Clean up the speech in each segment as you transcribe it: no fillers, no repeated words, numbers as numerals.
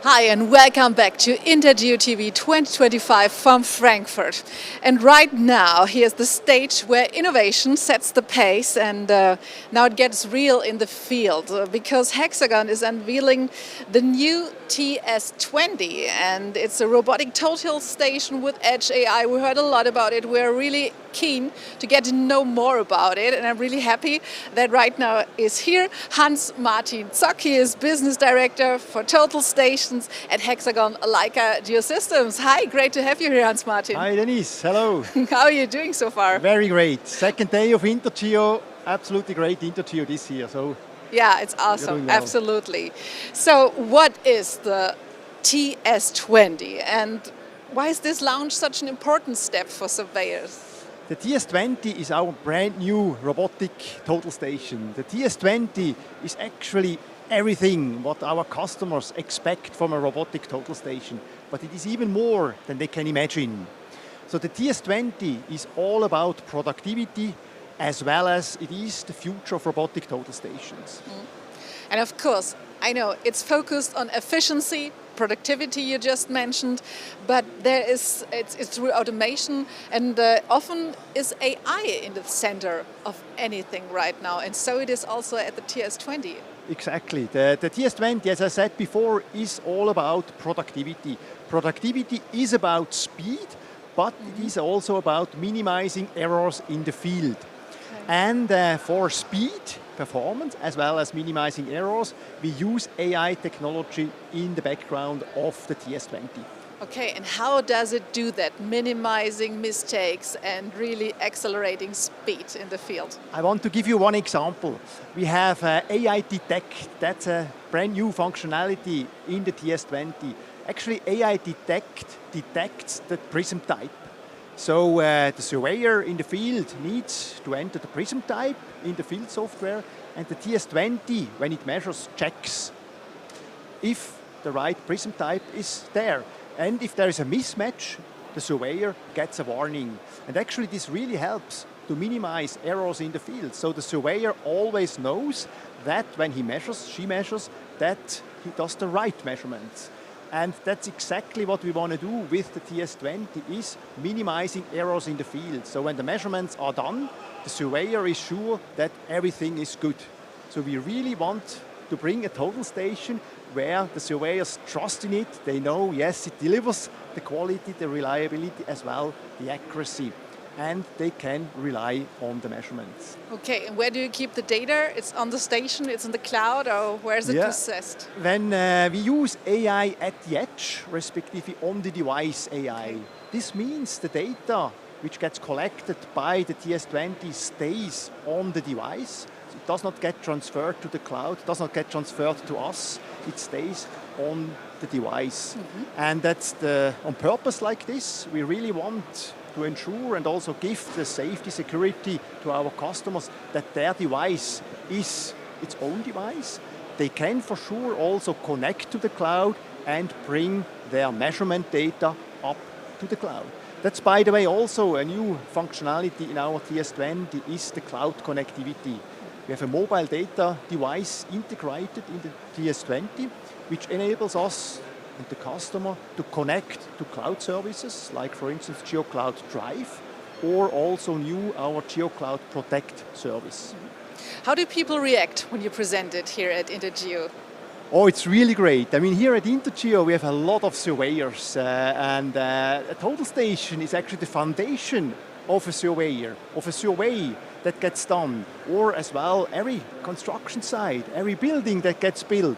Hi and welcome back to INTERGEO TV 2025 from Frankfurt. And right now, here's the stage where innovation sets the pace and now it gets real in the field because Hexagon is unveiling the new TS20 and it's a robotic total station with edge AI. We heard a lot about it. We're really keen to get to know more about it and I'm really happy that right now is here Hans Martin Saki is Business Director for Total Stations at Hexagon Leica Geosystems. Hi, great to have you here, Hans Martin. Hi, Denise. Hello. How are you doing so far? Very great. Second day of INTERGEO. Absolutely great INTERGEO this year. So yeah, it's awesome. Well. Absolutely. So, what is the TS20 and why is this launch such an important step for surveyors? The TS20 is our brand new robotic total station. The TS20 is actually everything what our customers expect from a robotic total station, but it is even more than they can imagine. So the TS20 is all about productivity as well as it is the future of robotic total stations. And of course, I know it's focused on efficiency, productivity you just mentioned, but it's through automation and often is AI in the center of anything right now, and so it is also at the TS20. Exactly. The TS20, as I said before, is all about productivity. Productivity is about speed, but it is also about minimizing errors in the field. Okay. And for speed, performance, as well as minimizing errors, we use AI technology in the background of the TS20. Okay, and how does it do that, minimizing mistakes and really accelerating speed in the field? I want to give you one example. We have AI Detect, that's a brand new functionality in the TS20. Actually, AI Detect detects the prism type. So the surveyor in the field needs to enter the prism type in the field software, and the TS20, when it measures, checks if the right prism type is there. And if there is a mismatch, the surveyor gets a warning. And actually this really helps to minimize errors in the field. So the surveyor always knows that when he measures, she measures, that he does the right measurements. And that's exactly what we want to do with the TS20, is minimizing errors in the field. So when the measurements are done, the surveyor is sure that everything is good. So we really want to bring a total station where the surveyors trust in it. They know, yes, it delivers the quality, the reliability, as well the accuracy. And they can rely on the measurements. Okay, and where do you keep the data? It's on the station, it's in the cloud, or where is it processed? When we use AI at the edge, respectively on the device AI, this means the data which gets collected by the TS20 stays on the device. It does not get transferred to the cloud, does not get transferred to us, it stays on the device. And that's on purpose like this. We really want to ensure and also give the safety, security to our customers that their device is its own device. They can for sure also connect to the cloud and bring their measurement data up to the cloud. That's, by the way, also a new functionality in our TS20 is the cloud connectivity. We have a mobile data device integrated in the TS20, which enables us and the customer to connect to cloud services, like for instance GeoCloud Drive, or also our GeoCloud Protect service. How do people react when you present it here at INTERGEO? Oh, it's really great. I mean, here at INTERGEO we have a lot of surveyors and a total station is actually the foundation of a surveyor, of a survey that gets done, or as well every construction site, every building that gets built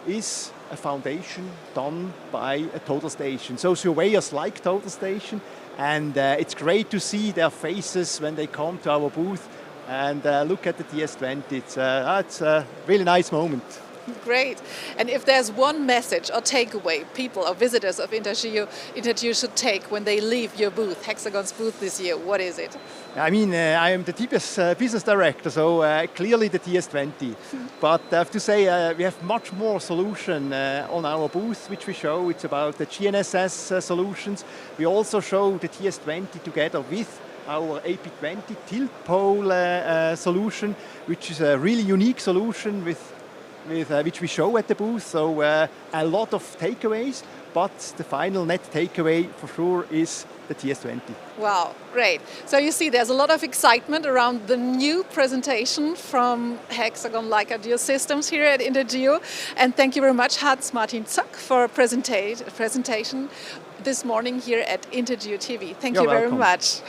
is a foundation done by a total station. So surveyors like total station, and it's great to see their faces when they come to our booth and look at the TS20. It's a really nice moment. Great. And if there's one message or takeaway people or visitors of INTERGEO should take when they leave your booth, Hexagon's booth this year, what is it? I mean, I am the TPS business director, so clearly the TS20. But I have to say, we have much more solution on our booth, which we show. It's about the GNSS solutions. We also show the TS20 together with our AP20 tilt pole solution, which is a really unique solution with which we show at the booth. So a lot of takeaways, but the final net takeaway for sure is the TS20. Wow, great. So you see there's a lot of excitement around the new presentation from Hexagon Leica Geosystems here at INTERGEO. And thank you very much, Hans Martin ZOGG, for a presentation this morning here at INTERGEO TV. Thank you very much.